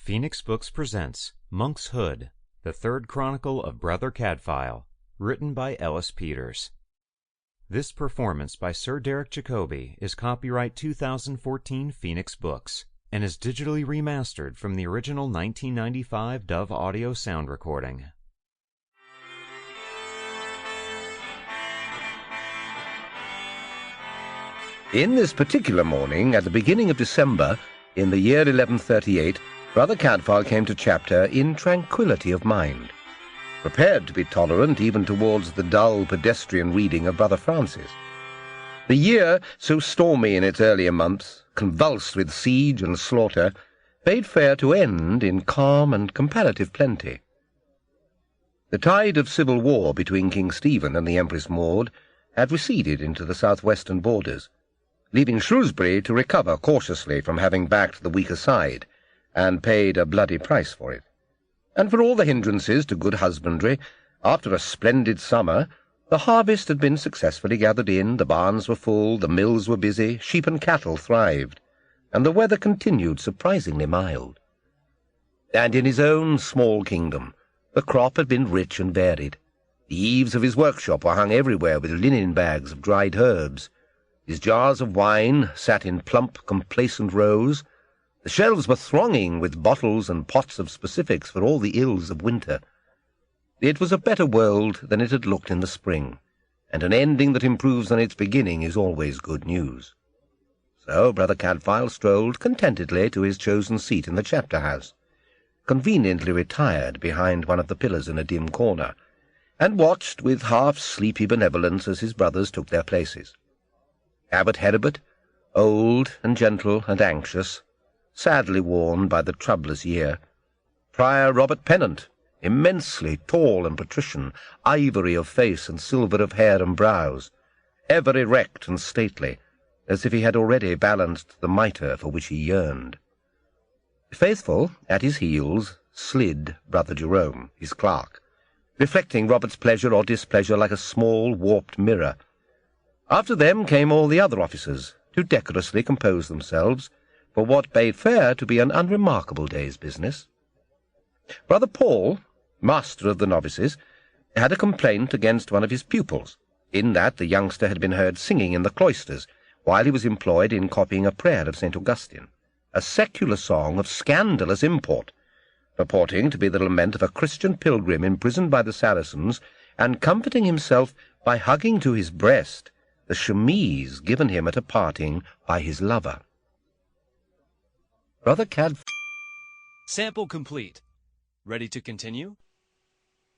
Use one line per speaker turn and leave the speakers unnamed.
Phoenix Books presents Monk's Hood, the third chronicle of Brother Cadfael, written by Ellis Peters. This performance by Sir Derek Jacobi is copyright 2014 Phoenix Books and is digitally remastered from the original 1995 Dove audio sound recording.
In this particular morning, at the beginning of December, in the year 1138, Brother Cadfael came to chapter in tranquillity of mind, prepared to be tolerant even towards the dull pedestrian reading of Brother Francis. The year, so stormy in its earlier months, convulsed with siege and slaughter, bade fair to end in calm and comparative plenty. The tide of civil war between King Stephen and the Empress Maud had receded into the southwestern borders, leaving Shrewsbury to recover cautiously from having backed the weaker side, and paid a bloody price for it. And for all the hindrances to good husbandry, after a splendid summer, the harvest had been successfully gathered in, the barns were full, the mills were busy, sheep and cattle thrived, and the weather continued surprisingly mild. And in his own small kingdom, the crop had been rich and varied. The eaves of his workshop were hung everywhere with linen bags of dried herbs. His jars of wine sat in plump, complacent rows. The shelves were thronging with bottles and pots of specifics for all the ills of winter. It was a better world than it had looked in the spring, and an ending that improves on its beginning is always good news. So Brother Cadfael strolled contentedly to his chosen seat in the chapter-house, conveniently retired behind one of the pillars in a dim corner, and watched with half-sleepy benevolence as his brothers took their places. Abbot Heribert, old and gentle and anxious, sadly worn by the troublous year. Prior Robert Pennant, immensely tall and patrician, ivory of face and silver of hair and brows, ever erect and stately, as if he had already balanced the mitre for which he yearned. Faithful, at his heels, slid Brother Jerome, his clerk, reflecting Robert's pleasure or displeasure like a small warped mirror. After them came all the other officers, to decorously compose themselves for what bade fair to be an unremarkable day's business. Brother Paul, master of the novices, had a complaint against one of his pupils, in that the youngster had been heard singing in the cloisters while he was employed in copying a prayer of St. Augustine, a secular song of scandalous import, purporting to be the lament of a Christian pilgrim imprisoned by the Saracens, and comforting himself by hugging to his breast the chemise given him at a parting by his lover. Brother Cadfael.
Sample complete. Ready to continue?